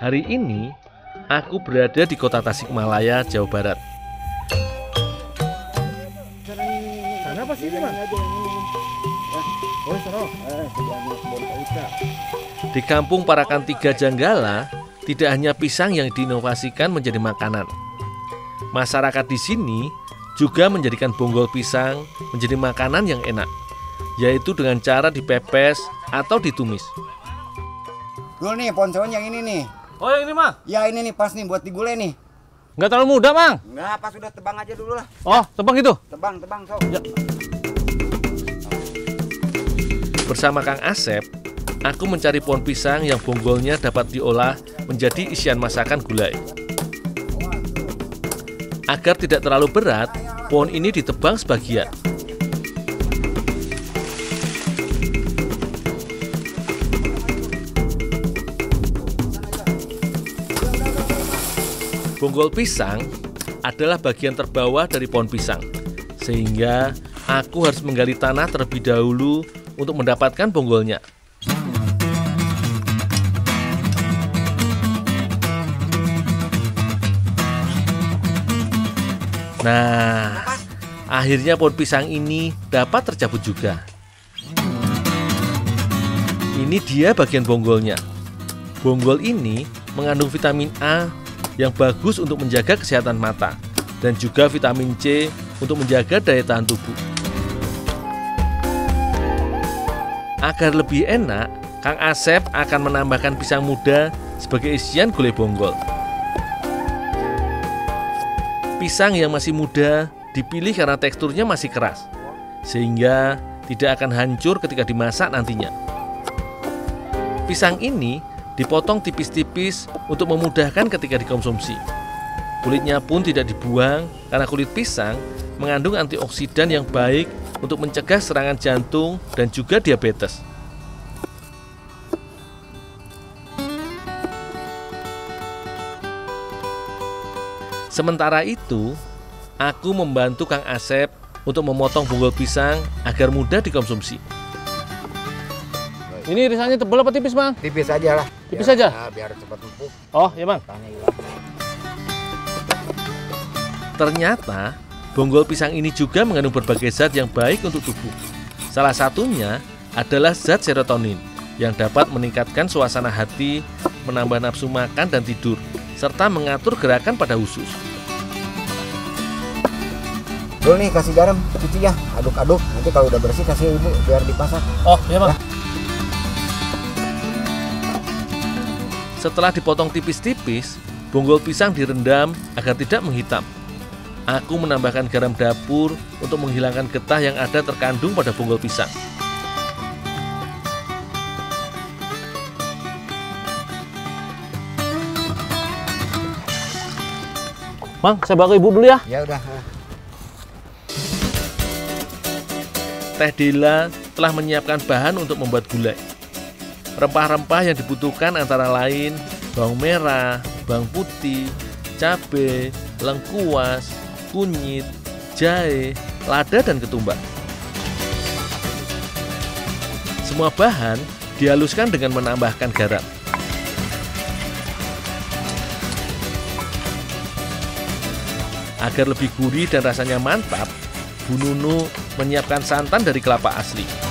Hari ini, aku berada di kota Tasikmalaya, Jawa Barat. Sana apa sih ini, Bang? Oh, sana. Di kampung Parakan Tiga Janggala, tidak hanya pisang yang diinovasikan menjadi makanan. Masyarakat di sini juga menjadikan bonggol pisang menjadi makanan yang enak, yaitu dengan cara dipepes atau ditumis. Dulu nih, ponselnya yang ini nih. Oh, yang ini, Mang? Ya ini nih pas nih buat digulai nih. Nggak terlalu muda, Mang? Enggak, pas udah tebang aja dulu lah. Oh, tebang itu? Tebang, sok. Ya. Bersama Kang Asep, aku mencari pohon pisang yang bonggolnya dapat diolah menjadi isian masakan gulai. Agar tidak terlalu berat, pohon ini ditebang sebagian. Bonggol pisang adalah bagian terbawah dari pohon pisang, sehingga aku harus menggali tanah terlebih dahulu untuk mendapatkan bonggolnya. Nah, akhirnya pohon pisang ini dapat tercabut juga. Ini dia bagian bonggolnya. Bonggol ini mengandung vitamin A yang bagus untuk menjaga kesehatan mata dan juga vitamin C untuk menjaga daya tahan tubuh. Agar lebih enak, Kang Asep akan menambahkan pisang muda sebagai isian gulai bonggol. Pisang yang masih muda dipilih karena teksturnya masih keras, sehingga tidak akan hancur ketika dimasak nantinya. Pisang ini dipotong tipis-tipis untuk memudahkan ketika dikonsumsi. Kulitnya pun tidak dibuang karena kulit pisang mengandung antioksidan yang baik untuk mencegah serangan jantung dan juga diabetes. Sementara itu, aku membantu Kang Asep untuk memotong bonggol pisang agar mudah dikonsumsi. Ini irisannya tebal apa tipis, Bang? Tipis aja lah. Tipis aja? Ya, biar cepat empuk. Oh, iya, Bang. Tanya hilang. Ternyata, bonggol pisang ini juga mengandung berbagai zat yang baik untuk tubuh. Salah satunya adalah zat serotonin yang dapat meningkatkan suasana hati, menambah nafsu makan dan tidur, serta mengatur gerakan pada usus. Dulu nih kasih garam, cuci ya, aduk-aduk. Nanti kalau udah bersih kasih ibu biar dipasak. Oh, iya, Bang. Setelah dipotong tipis-tipis, bonggol pisang direndam agar tidak menghitam. Aku menambahkan garam dapur untuk menghilangkan getah yang ada terkandung pada bonggol pisang. Bang, saya bawa ke ibu dulu ya. Ya udah. Teh Dela telah menyiapkan bahan untuk membuat gulai. Rempah-rempah yang dibutuhkan antara lain bawang merah, bawang putih, cabai, lengkuas, kunyit, jahe, lada, dan ketumbar. Semua bahan dihaluskan dengan menambahkan garam. Agar lebih gurih dan rasanya mantap, Bu Nunu menyiapkan santan dari kelapa asli.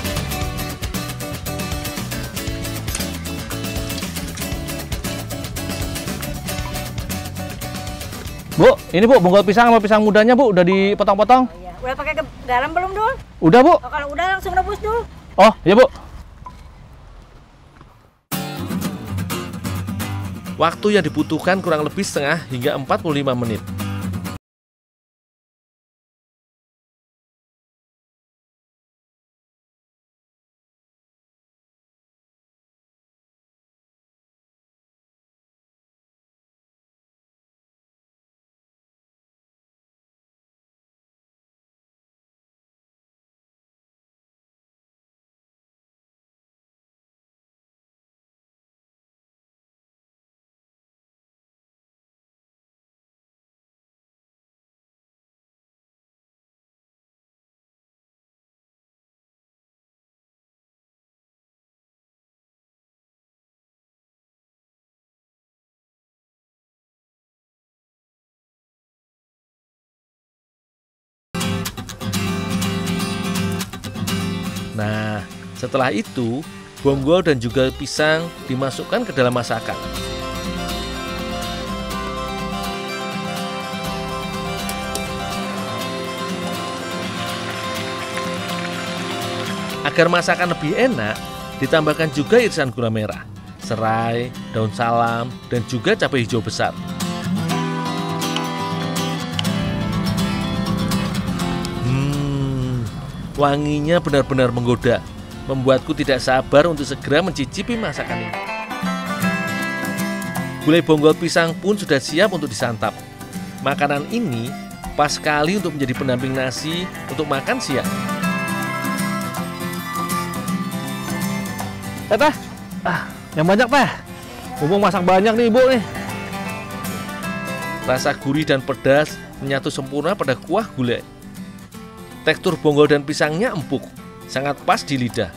Bu, ini Bu, bonggol pisang sama pisang mudanya Bu, udah dipotong-potong? Oh, iya. Udah pakai garam belum, Dul? Udah Bu? Oh, kalau udah langsung rebus, Dul. Oh, iya Bu. Waktu yang dibutuhkan kurang lebih setengah hingga 45 menit. Nah, setelah itu bonggol dan juga pisang dimasukkan ke dalam masakan. Agar masakan lebih enak, ditambahkan juga irisan gula merah, serai, daun salam, dan juga cabai hijau besar. Wanginya benar-benar menggoda, membuatku tidak sabar untuk segera mencicipi masakan ini. Gulai bonggol pisang pun sudah siap untuk disantap. Makanan ini pas sekali untuk menjadi pendamping nasi untuk makan siang. Teh, yang banyak teh. Mumpung masak banyak nih ibu nih. Rasa gurih dan pedas menyatu sempurna pada kuah gulai. Tekstur bonggol dan pisangnya empuk, sangat pas di lidah.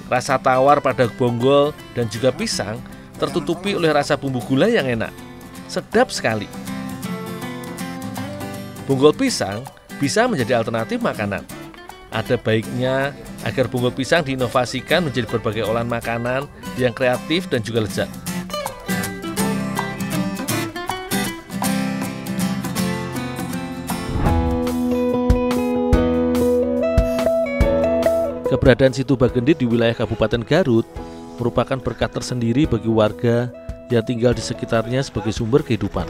Rasa tawar pada bonggol dan juga pisang tertutupi oleh rasa bumbu gulai yang enak. Sedap sekali. Bonggol pisang bisa menjadi alternatif makanan. Ada baiknya agar bonggol pisang diinovasikan menjadi berbagai olahan makanan yang kreatif dan juga lezat. Keberadaan situ Bagendit di wilayah Kabupaten Garut merupakan berkah tersendiri bagi warga yang tinggal di sekitarnya sebagai sumber kehidupan.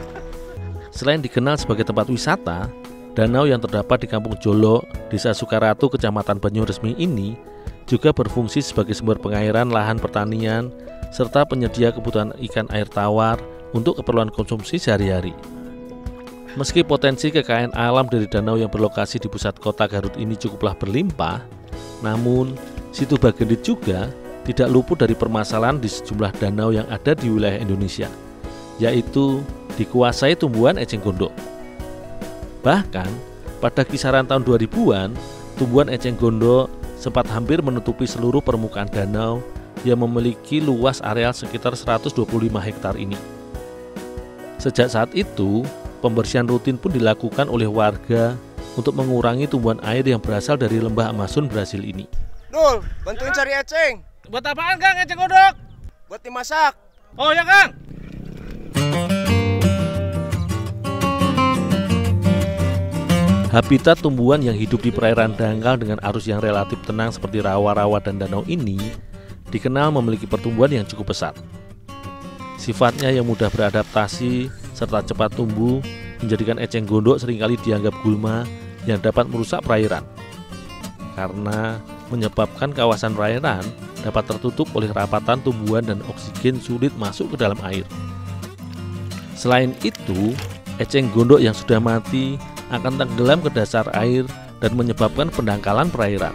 Selain dikenal sebagai tempat wisata, danau yang terdapat di Kampung Jolo, Desa Sukaratu, Kecamatan Banyuresmi ini juga berfungsi sebagai sumber pengairan lahan pertanian serta penyedia kebutuhan ikan air tawar untuk keperluan konsumsi sehari-hari. Meski potensi kekayaan alam dari danau yang berlokasi di pusat kota Garut ini cukuplah berlimpah, namun situ Bagendit juga tidak luput dari permasalahan di sejumlah danau yang ada di wilayah Indonesia, yaitu dikuasai tumbuhan eceng gondok. Bahkan pada kisaran tahun 2000-an, tumbuhan eceng gondok sempat hampir menutupi seluruh permukaan danau yang memiliki luas areal sekitar 125 hektar ini. Sejak saat itu, pembersihan rutin pun dilakukan oleh warga untuk mengurangi tumbuhan air yang berasal dari lembah Amazon Brasil ini. Dul, bantuin cari eceng. Buat apaan Kang eceng gondok? Buat dimasak. Oh ya Kang. Habitat tumbuhan yang hidup di perairan dangkal dengan arus yang relatif tenang seperti rawa-rawa dan danau ini dikenal memiliki pertumbuhan yang cukup pesat. Sifatnya yang mudah beradaptasi serta cepat tumbuh menjadikan eceng gondok seringkali dianggap gulma yang dapat merusak perairan, karena menyebabkan kawasan perairan dapat tertutup oleh rapatan tumbuhan dan oksigen sulit masuk ke dalam air. Selain itu, eceng gondok yang sudah mati akan tenggelam ke dasar air dan menyebabkan pendangkalan perairan.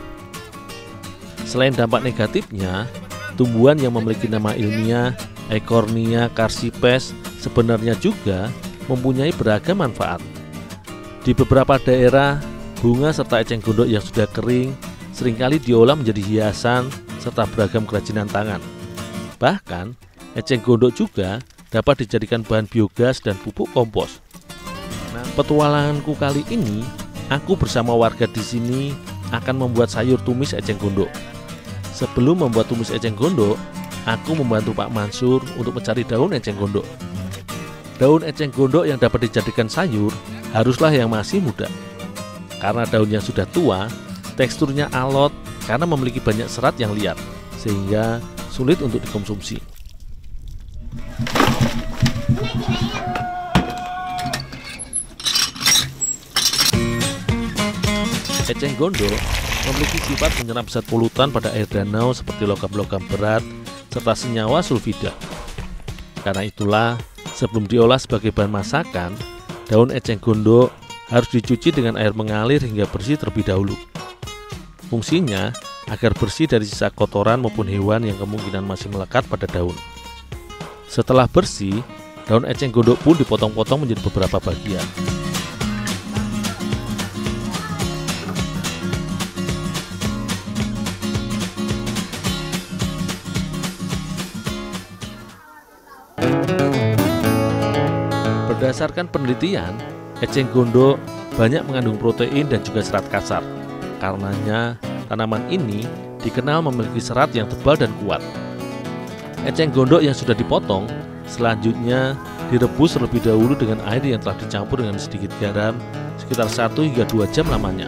Selain dampak negatifnya, tumbuhan yang memiliki nama ilmiah Eichhornia carsipes sebenarnya juga mempunyai beragam manfaat. Di beberapa daerah, bunga serta eceng gondok yang sudah kering seringkali diolah menjadi hiasan serta beragam kerajinan tangan. Bahkan, eceng gondok juga dapat dijadikan bahan biogas dan pupuk kompos. Nah, petualanganku kali ini, aku bersama warga di sini akan membuat sayur tumis eceng gondok. Sebelum membuat tumis eceng gondok, aku membantu Pak Mansur untuk mencari daun eceng gondok. Daun eceng gondok yang dapat dijadikan sayur haruslah yang masih muda. Karena daun yang sudah tua, teksturnya alot karena memiliki banyak serat yang liat, sehingga sulit untuk dikonsumsi. Eceng gondok memiliki sifat menyerap zat polutan pada air danau seperti logam-logam berat serta senyawa sulfida. Karena itulah, sebelum diolah sebagai bahan masakan, daun eceng gondok harus dicuci dengan air mengalir hingga bersih terlebih dahulu. Fungsinya agar bersih dari sisa kotoran maupun hewan yang kemungkinan masih melekat pada daun. Setelah bersih, daun eceng gondok pun dipotong-potong menjadi beberapa bagian. Berdasarkan penelitian, eceng gondok banyak mengandung protein dan juga serat kasar. Karenanya, tanaman ini dikenal memiliki serat yang tebal dan kuat. Eceng gondok yang sudah dipotong selanjutnya direbus terlebih dahulu dengan air yang telah dicampur dengan sedikit garam sekitar 1 hingga 2 jam lamanya.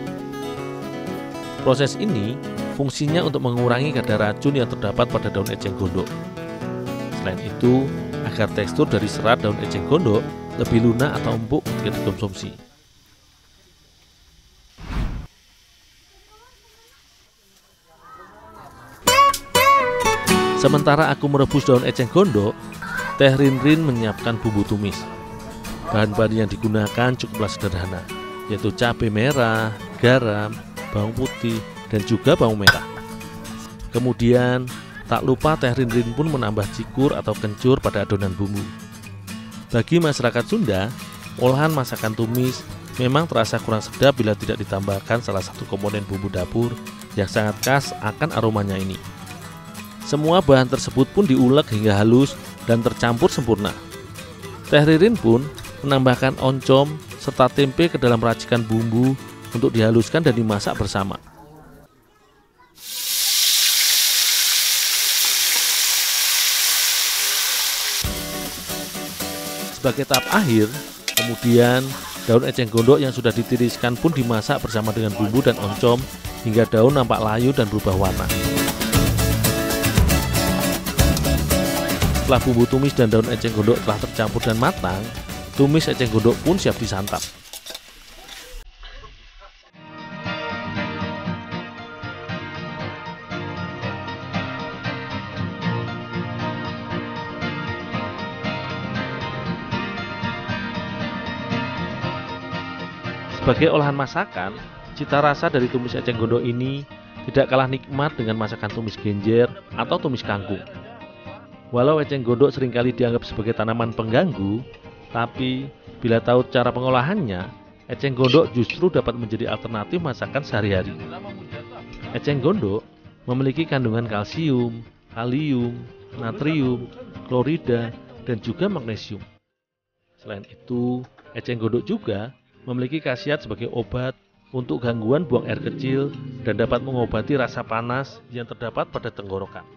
Proses ini fungsinya untuk mengurangi kadar racun yang terdapat pada daun eceng gondok. Selain itu, agar tekstur dari serat daun eceng gondok lebih lunak atau empuk ketika dikonsumsi. Sementara aku merebus daun eceng gondok, Teh Rinrin menyiapkan bumbu tumis. Bahan-bahan yang digunakan cukuplah sederhana, yaitu cabai merah, garam, bawang putih, dan juga bawang merah. Kemudian, tak lupa Teh Rinrin pun menambah cikur atau kencur pada adonan bumbu. Bagi masyarakat Sunda, olahan masakan tumis memang terasa kurang sedap bila tidak ditambahkan salah satu komponen bumbu dapur yang sangat khas akan aromanya ini. Semua bahan tersebut pun diulek hingga halus dan tercampur sempurna. Teh Ririn pun menambahkan oncom serta tempe ke dalam racikan bumbu untuk dihaluskan dan dimasak bersama. Sebagai tahap akhir, kemudian daun eceng gondok yang sudah ditiriskan pun dimasak bersama dengan bumbu dan oncom hingga daun nampak layu dan berubah warna. Setelah bumbu tumis dan daun eceng gondok telah tercampur dan matang, tumis eceng gondok pun siap disantap. Sebagai olahan masakan, cita rasa dari tumis eceng gondok ini tidak kalah nikmat dengan masakan tumis genjer atau tumis kangkung. Walau eceng gondok seringkali dianggap sebagai tanaman pengganggu, tapi bila tahu cara pengolahannya, eceng gondok justru dapat menjadi alternatif masakan sehari-hari. Eceng gondok memiliki kandungan kalsium, kalium, natrium, klorida, dan juga magnesium. Selain itu, eceng gondok juga memiliki khasiat sebagai obat untuk gangguan buang air kecil dan dapat mengobati rasa panas yang terdapat pada tenggorokan.